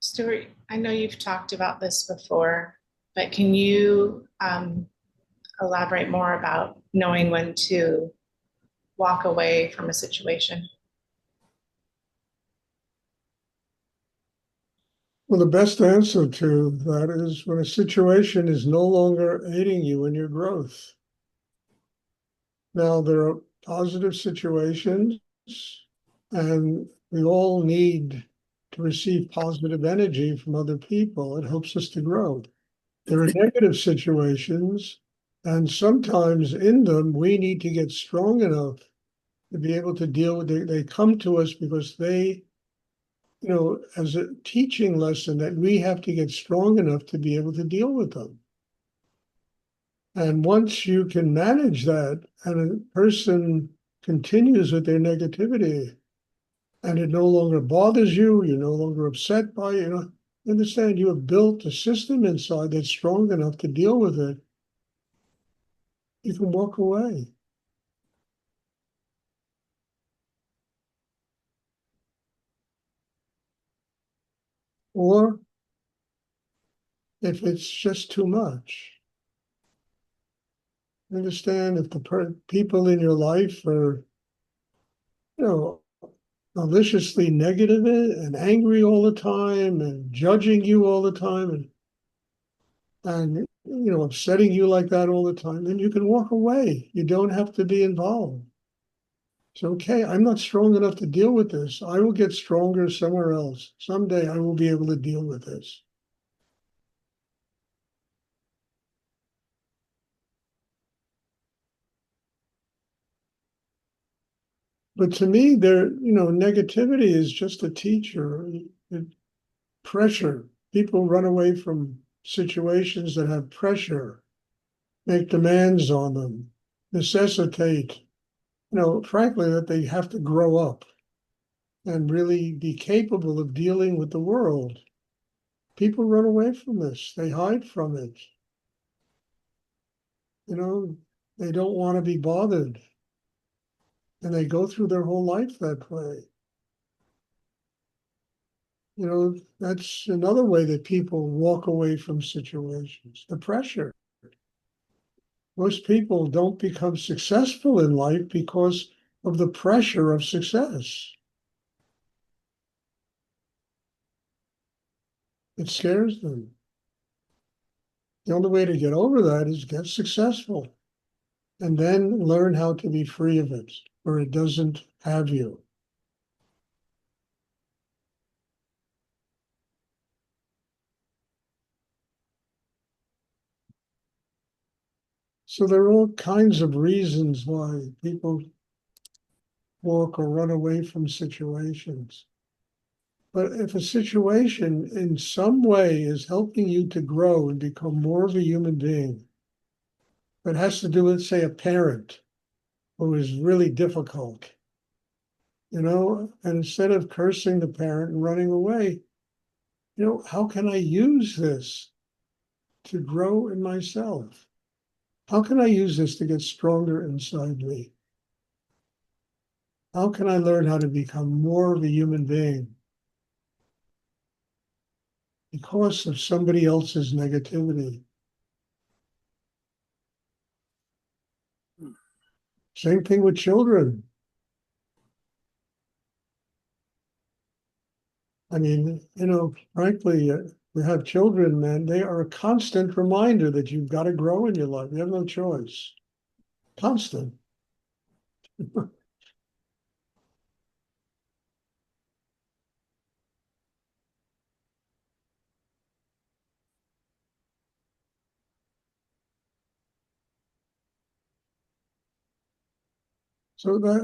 Stuart, I know you've talked about this before, but can you elaborate more about knowing when to walk away from a situation? Well, the best answer to that is when a situation is no longer aiding you in your growth. Now, there are positive situations, and we all need to receive positive energy from other people. It helps us to grow. There are negative situations, and sometimes in them, we need to get strong enough to be able to deal with it. They come to us because as a teaching lesson that we have to get strong enough to be able to deal with them. And once you can manage that and a person continues with their negativity and it no longer bothers you, you're no longer upset by it, understand you have built a system inside that's strong enough to deal with it, you can walk away. Or if it's just too much, understand if the people in your life are, you know, maliciously negative and angry all the time and judging you all the time and upsetting you like that all the time, then you can walk away. You don't have to be involved. It's okay. I'm not strong enough to deal with this. I will get stronger somewhere else. Someday I will be able to deal with this. But to me, negativity is just a teacher. Pressure. People run away from situations that have pressure, make demands on them, necessitate, frankly, that they have to grow up and really be capable of dealing with the world. People run away from this, they hide from it. You know, they don't want to be bothered. And they go through their whole life that way. That's another way that people walk away from situations, the pressure. Most people don't become successful in life because of the pressure of success. It scares them. The only way to get over that is get successful and then learn how to be free of it, where it doesn't have you. So there are all kinds of reasons why people walk or run away from situations. But if a situation in some way is helping you to grow and become more of a human being, it has to do with, say, a parent who is really difficult, and instead of cursing the parent and running away, how can I use this to grow in myself? How can I use this to get stronger inside me? How can I learn how to become more of a human being because of somebody else's negativity? Same thing with children. I mean, frankly, we have children, man, they are a constant reminder that you've got to grow in your life. You have no choice. Constant. So that,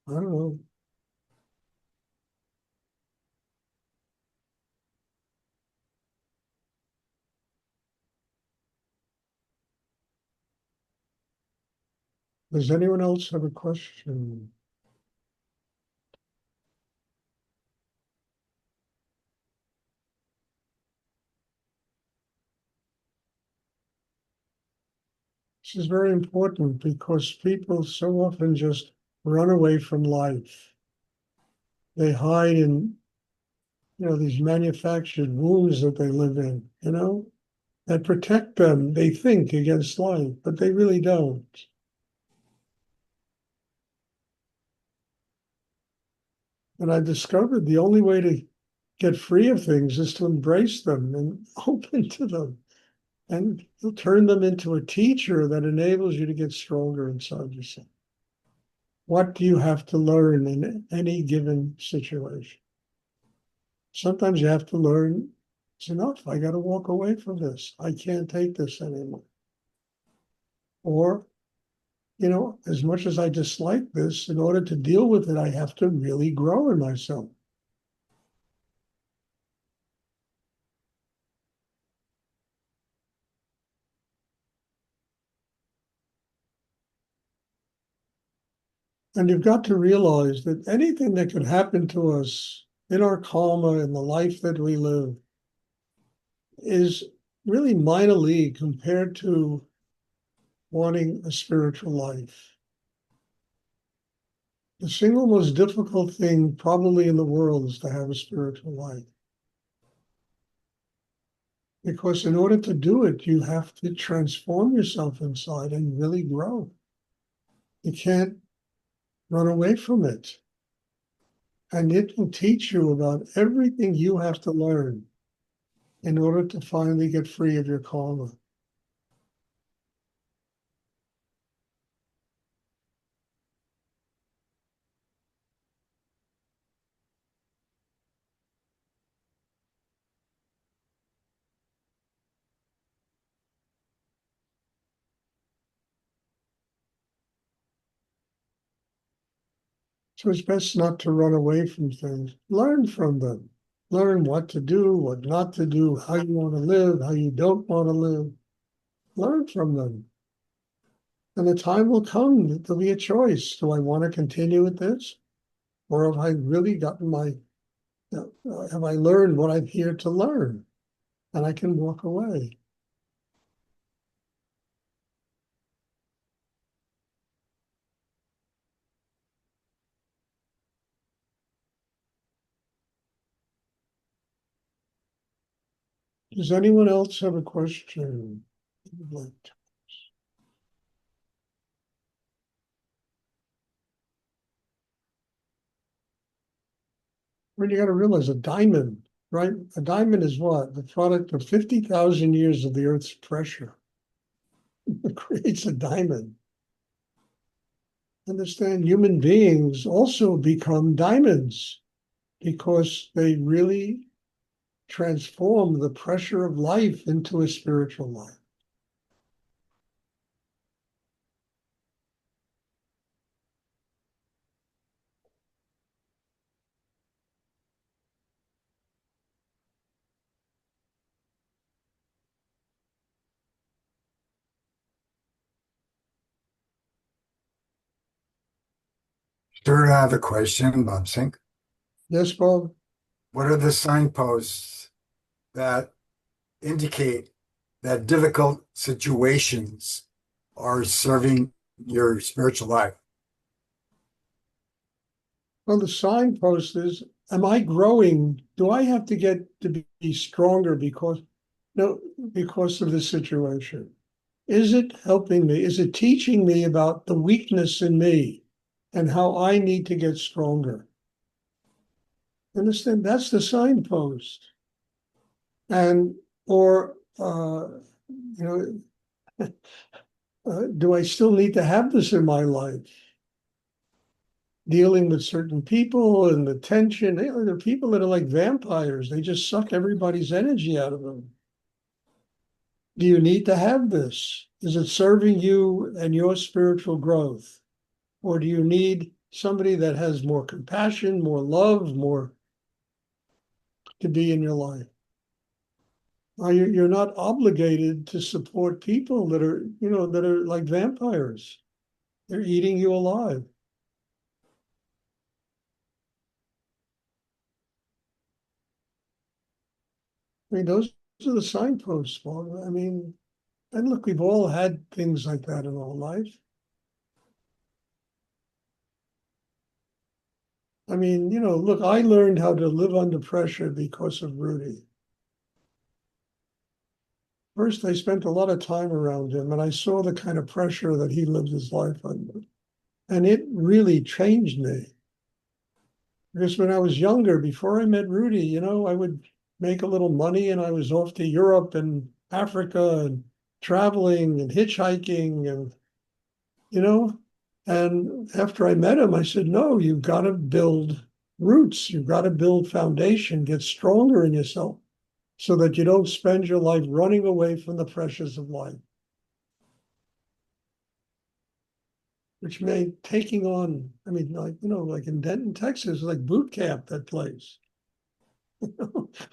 I don't know. Does anyone else have a question? This is very important because people so often just run away from life. They hide in these manufactured wounds that they live in, that protect them, they think, against life, but they really don't. And I discovered the only way to get free of things is to embrace them and open to them and turn them into a teacher that enables you to get stronger inside yourself. What do you have to learn in any given situation? Sometimes you have to learn it's enough. I got to walk away from this. I can't take this anymore. Or, as much as I dislike this, in order to deal with it, I have to really grow in myself. And you've got to realize that anything that could happen to us in our karma, in the life that we live, is really minor league compared to wanting a spiritual life. The single most difficult thing probably in the world is to have a spiritual life. Because in order to do it, you have to transform yourself inside and really grow. You can't run away from it. And it will teach you about everything you have to learn in order to finally get free of your karma. So it's best not to run away from things. Learn from them. Learn what to do, what not to do, how you want to live, how you don't want to live. Learn from them. And the time will come that there'll be a choice. Do I want to continue with this? Or have I really gotten have I learned what I'm here to learn? And I can walk away. Does anyone else have a question? Well, you got to realize a diamond, right? A diamond is what? The product of 50,000 years of the Earth's pressure. It creates a diamond. Understand, human beings also become diamonds because they really transform the pressure of life into a spiritual life. Stuart, I have a question, Bob Sink. Yes, Bob? What are the signposts that indicate that difficult situations are serving your spiritual life? Well, the signpost is, am I growing? Do I have to get to be stronger because of the situation? Is it helping me? Is it teaching me about the weakness in me and how I need to get stronger? Understand? That's the signpost. And, or, do I still need to have this in my life? Dealing with certain people and the tension. There are people that are like vampires. They just suck everybody's energy out of them. Do you need to have this? Is it serving you and your spiritual growth? Or do you need somebody that has more compassion, more love, more to be in your life? You're not obligated to support people that are like vampires. They're eating you alive. I mean, those are the signposts, Paul. I mean, and look, we've all had things like that in our life. I mean, look, I learned how to live under pressure because of Rudy. First, I spent a lot of time around him and I saw the kind of pressure that he lived his life under. And it really changed me. Because when I was younger, before I met Rudy, I would make a little money and I was off to Europe and Africa and traveling and hitchhiking and, you know, and after I met him, I said, no, you've got to build roots. You've got to build foundation, get stronger in yourself so that you don't spend your life running away from the pressures of life, which made taking on, I mean, like in Denton, Texas, like boot camp, that place. It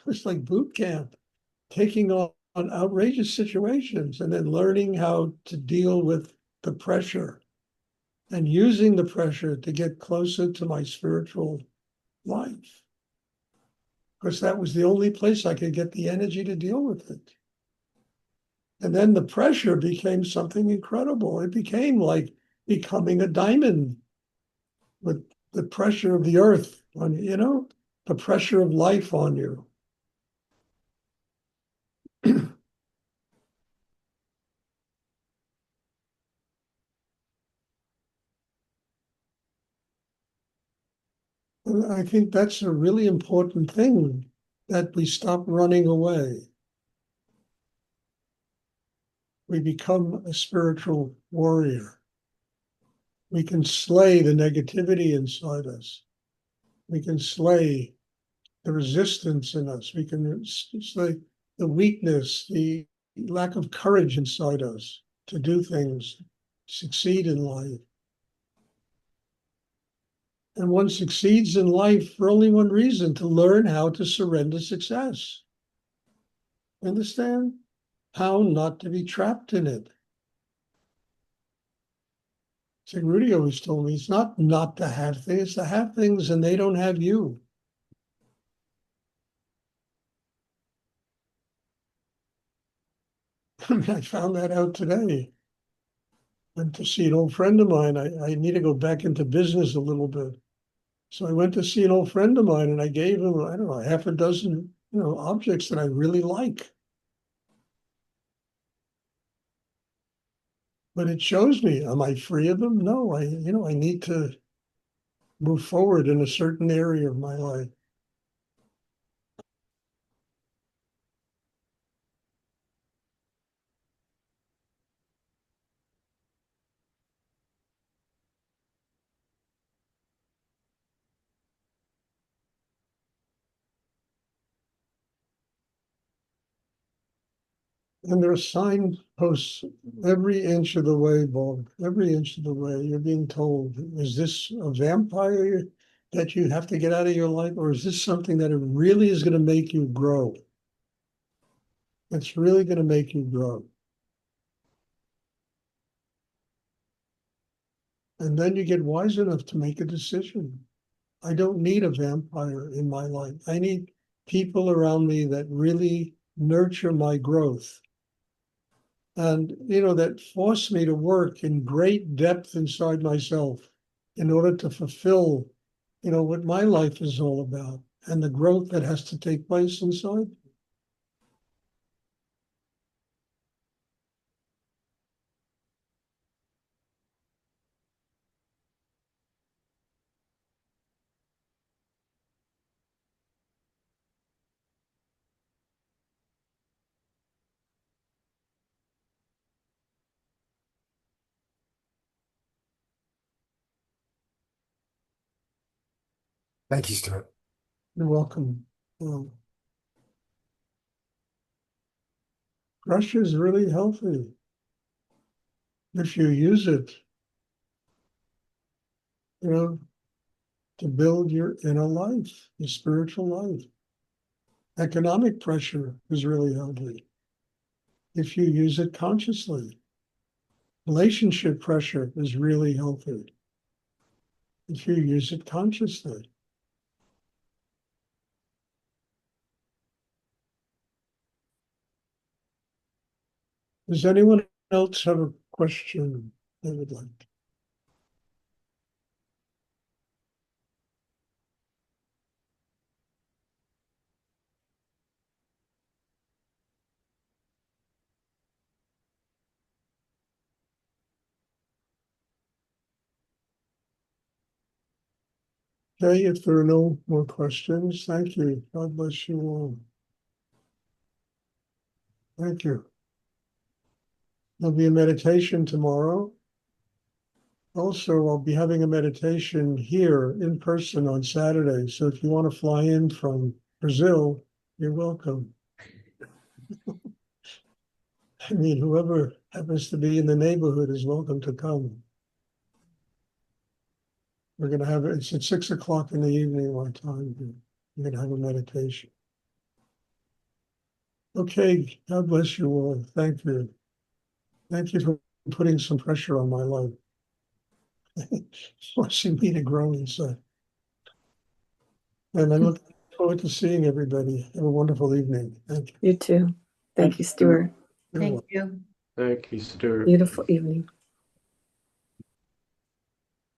was like boot camp, taking on outrageous situations and then learning how to deal with the pressure and using the pressure to get closer to my spiritual life. Because that was the only place I could get the energy to deal with it. And then the pressure became something incredible. It became like becoming a diamond with the pressure of the earth on you, the pressure of life on you. And I think that's a really important thing, that we stop running away. We become a spiritual warrior. We can slay the negativity inside us. We can slay the resistance in us. We can slay the weakness, the lack of courage inside us to do things, succeed in life. And one succeeds in life for only one reason: to learn how to surrender success. Understand? How not to be trapped in it. So Rudy always told me, it's not to have things, it's to have things and they don't have you. I mean, I found that out today. Went to see an old friend of mine. I need to go back into business a little bit. So I went to see an old friend of mine and I gave him, I don't know, half a dozen, objects that I really like. But it shows me, am I free of them? No, I need to move forward in a certain area of my life. And there are signposts every inch of the way, Bob, every inch of the way. You're being told, is this a vampire that you have to get out of your life? Or is this something that it really is going to make you grow? It's really going to make you grow. And then you get wise enough to make a decision. I don't need a vampire in my life. I need people around me that really nurture my growth. And, that force me to work in great depth inside myself in order to fulfill, what my life is all about and the growth that has to take place inside. Thank you, Stuart. You're welcome. Pressure is really healthy if you use it, to build your inner life, your spiritual life. Economic pressure is really healthy if you use it consciously. Relationship pressure is really healthy if you use it consciously. Does anyone else have a question they would like? Okay, if there are no more questions, thank you. God bless you all. Thank you. There'll be a meditation tomorrow. Also, I'll be having a meditation here in person on Saturday. So if you want to fly in from Brazil, you're welcome. I mean, whoever happens to be in the neighborhood is welcome to come. We're going to have it's at 6 o'clock in the evening, my time. We're going to have a meditation. Okay, God bless you all. Thank you. Thank you for putting some pressure on my life. Forcing me to grow inside. And I look forward to seeing everybody. Have a wonderful evening. Thank you. You too. Thank you, Stuart. You're welcome. Thank you. Thank you, Stuart. Beautiful evening.